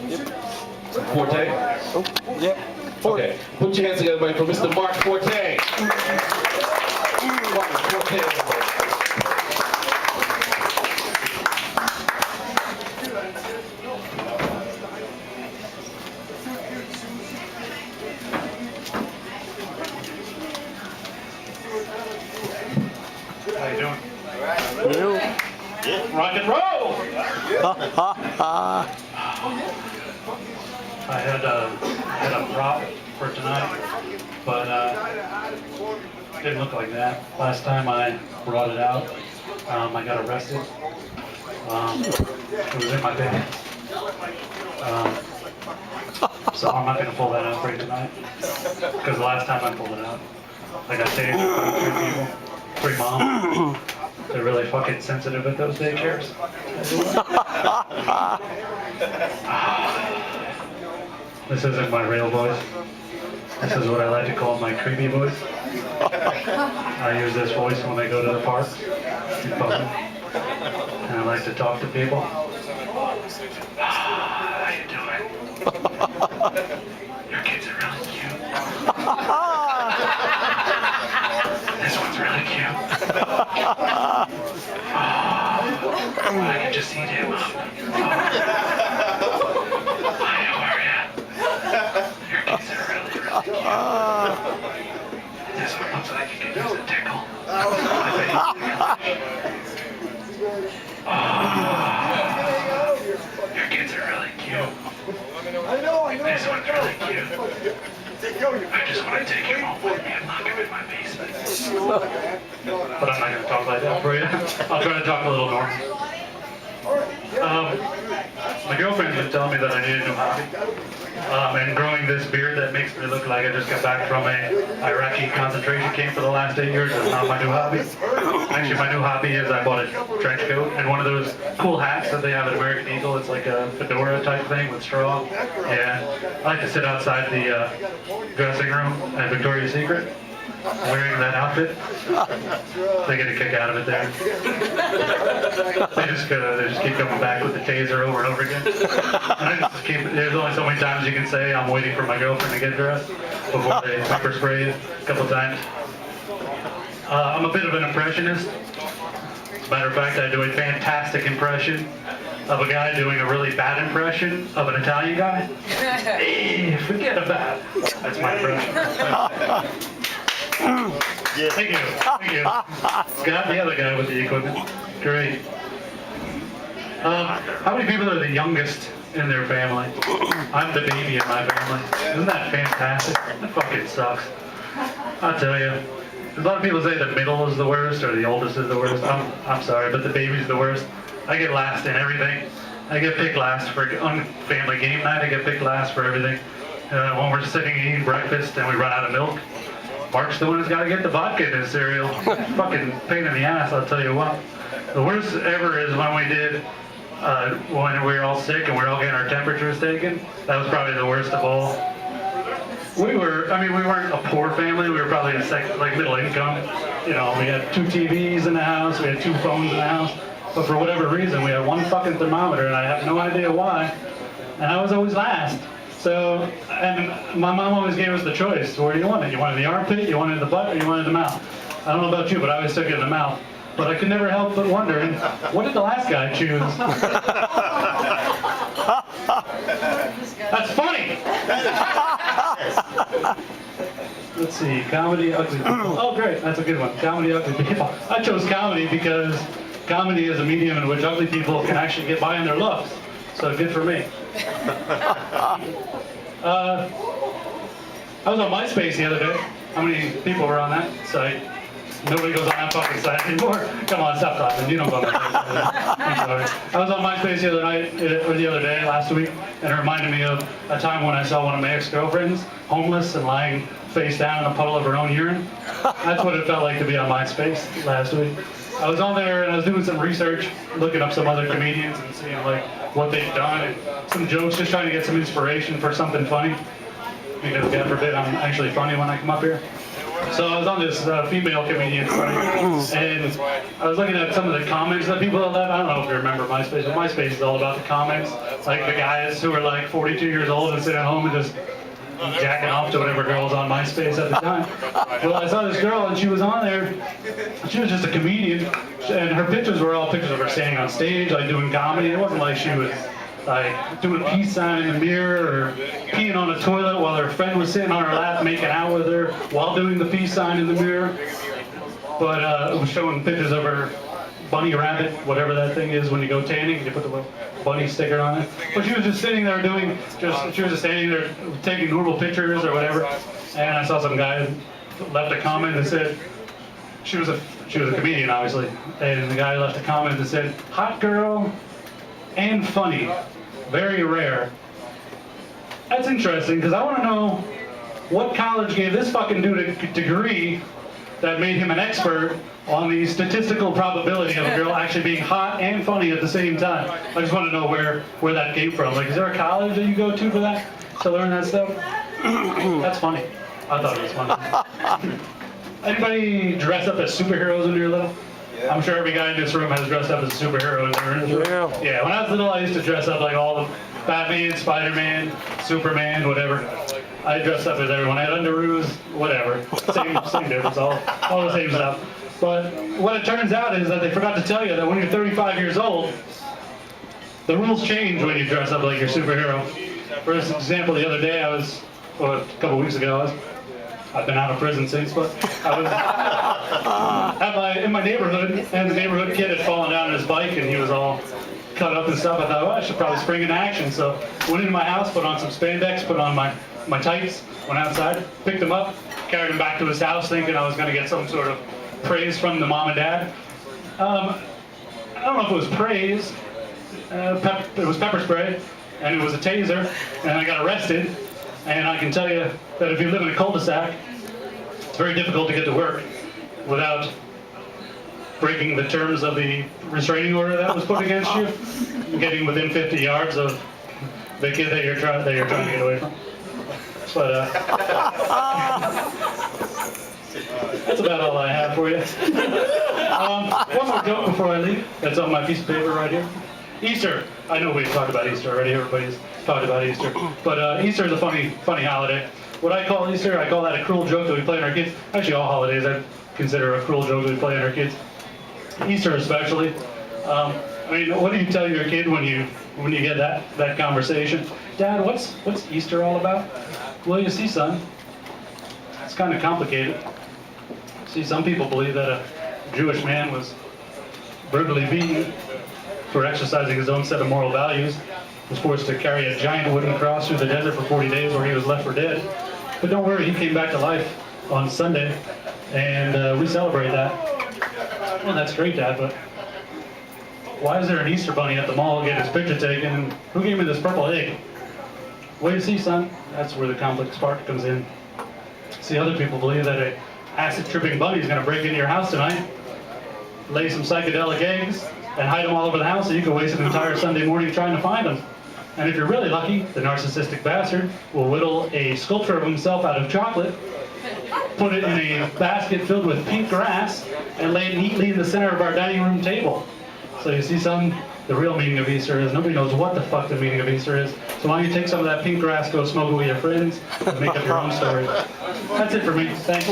Forte? Oh, yep. Forte. Okay. Put your hands together, everybody, for Mr. Mark Forte. Mark Forte. How you doing? You. Rock and roll! Ha ha ha. I had a prop for tonight, but didn't look like that. Last time I brought it out, I got arrested. It was in my bag. So I'm not going to pull that out for you tonight, because the last time I pulled it out, I got tased by 3 people, 3 moms. They're really fucking sensitive at those daycares. This isn't my real voice. This is what I like to call my creepy voice. I use this voice when I go to the park in public, and I like to talk to people. How you doing? Your kids are really cute. This one's really cute. I can just eat him up. Hi, how are ya? Your kids are really cute. This one looks like you could use a tickle. Your kids are really cute. This one's really cute. I just want to take you home with me and lock him in my basement. But I'm not going to talk like that for you. I'll try to talk a little normal. My girlfriend's been telling me that I need a new hobby. And growing this beard that makes me look like I just got back from a Iraqi concentration camp for the last 8 years is not my new hobby. Actually, my new hobby is I bought a trench coat and one of those cool hats that they have at American Eagle. It's like a fedora type thing with straw. Yeah, I like to sit outside the dressing room at Victoria's Secret wearing that outfit. They get a kick out of it there. They just keep coming back with the taser over and over again. And there's only so many times you can say I'm waiting for my girlfriend to get dressed before they pepper spray you a couple times. I'm a bit of an impressionist. As a matter of fact, I do a fantastic impression of a guy doing a really bad impression of an Italian guy. Hey, forget about it. That's my impression. Yeah. Thank you. Thank you. Scott, the other guy with the equipment. Great. How many people are the youngest in their family? I'm the baby in my family. Isn't that fantastic? That fucking sucks. I'll tell you. A lot of people say the middle is the worst or the oldest is the worst. I'm sorry, but the baby's the worst. I get last in everything. I get picked last on family game night. I get picked last for everything. When we're sitting eating breakfast and we run out of milk, Mark's the one who's got to get the vodka in his cereal. Fucking pain in the ass, I'll tell you what. The worst ever is when we did, when we were all sick and we were all getting our temperatures taken. That was probably the worst of all. We weren't a poor family. We were probably like middle income. You know, we had 2 TVs in the house. We had 2 phones in the house. But for whatever reason, we had 1 fucking thermometer, and I have no idea why. And I was always last. So, and my mom always gave us the choice. Where do you want it? You wanted the armpit, you wanted the butt, or you wanted the mouth? I don't know about you, but I always took it in the mouth. But I could never help but wondering, what did the last guy choose? That's funny! Let's see, comedy, ugly people. Oh great, that's a good one. Comedy, ugly people. I chose comedy because comedy is a medium in which ugly people can actually get by on their looks. So good for me. I was on MySpace the other day. How many people were on that site? Nobody goes on that fucking site anymore. Come on, stop talking. You don't go on that site. I'm sorry. I was on MySpace the other day, last week, and it reminded me of a time when I saw one of my ex-girlfriends homeless and lying face down in a puddle of her own urine. That's what it felt like to be on MySpace last week. I was on there and I was doing some research, looking up some other comedians and seeing like what they've done and some jokes, just trying to get some inspiration for something funny. Because God forbid I'm actually funny when I come up here. So I was on this female comedian site, and I was looking at some of the comments that people have left. I don't know if you remember MySpace, but MySpace is all about the comments. Like the guys who are like 42 years old and sit at home and just jacking off to whatever girl was on MySpace at the time. Well, I saw this girl and she was on there. She was just a comedian, and her pictures were all pictures of her standing on stage, like doing comedy. It wasn't like she was like doing a peace sign in the mirror or peeing on a toilet while her friend was sitting on her lap making out with her while doing the peace sign in the mirror. But it was showing pictures of her bunny rabbit, whatever that thing is when you go tanning, you put the little bunny sticker on it. But she was just sitting there she was just standing there taking normal pictures or whatever. And I saw some guy left a comment that said, she was a comedian obviously, and the guy left a comment that said, "Hot girl and funny, very rare." That's interesting, because I want to know what college gave this fucking dude a degree that made him an expert on the statistical probability of a girl actually being hot and funny at the same time. I just want to know where that came from. Like, is there a college that you go to for that, to learn that stuff? That's funny. I thought it was funny. Anybody dress up as superheroes when you were little? I'm sure every guy in this room has dressed up as a superhero in their room. Yeah, when I was little, I used to dress up like all the Batman, Spider-Man, Superman, whatever. I dressed up as everyone. I had underoos, whatever. Same difference, all the same stuff. But what it turns out is that they forgot to tell you that when you're 35 years old, the rules change when you dress up like your superhero. For example, the other day a couple weeks ago, I've been out of prison since, but I was in my neighborhood, and the neighborhood kid had fallen down on his bike, and he was all cut up and stuff. I thought, well, I should probably spring into action. So went into my house, put on some spandex, put on my tights, went outside, picked him up, carried him back to his house, thinking I was going to get some sort of praise from the mom and dad. I don't know if it was praise. It was pepper spray, and it was a taser, and I got arrested. And I can tell you that if you live in a cul-de-sac, it's very difficult to get to work without breaking the terms of the restraining order that was put against you, and getting within 50 yards of the kid that you're trying to get away from. But that's about all I have for you. One more joke before I leave. That's on my piece of paper right here. Easter. I know we've talked about Easter already. Everybody's talked about Easter. But Easter is a funny holiday. What I call Easter, I call that a cruel joke that we play on our kids. Actually, all holidays I consider a cruel joke that we play on our kids. Easter especially. I mean, what do you tell your kid when you get that conversation? Dad, what's Easter all about? Well, you see, son, it's kind of complicated. See, some people believe that a Jewish man was brutally beaten for exercising his own set of moral values, was forced to carry a giant wooden cross through the desert for 40 days where he was left for dead. But don't worry, he came back to life on Sunday, and we celebrate that. Well, that's great, Dad, but why is there an Easter bunny at the mall getting his picture taken, and who gave me this purple egg? Well, you see, son, that's where the conflict spark comes in. See, other people believe that a acid-tripping bunny is going to break into your house tonight, lay some psychedelic eggs, and hide them all over the house so you can waste an entire Sunday morning trying to find them. And if you're really lucky, the narcissistic bastard will whittle a sculpture of himself out of chocolate, put it in a basket filled with pink grass, and lay it neatly in the center of our dining room table. So you see, son, the real meaning of Easter is nobody knows what the fuck the meaning of Easter is. So why don't you take some of that pink grass, go smoke it with your friends, and make up your own story. That's it for me. Thanks.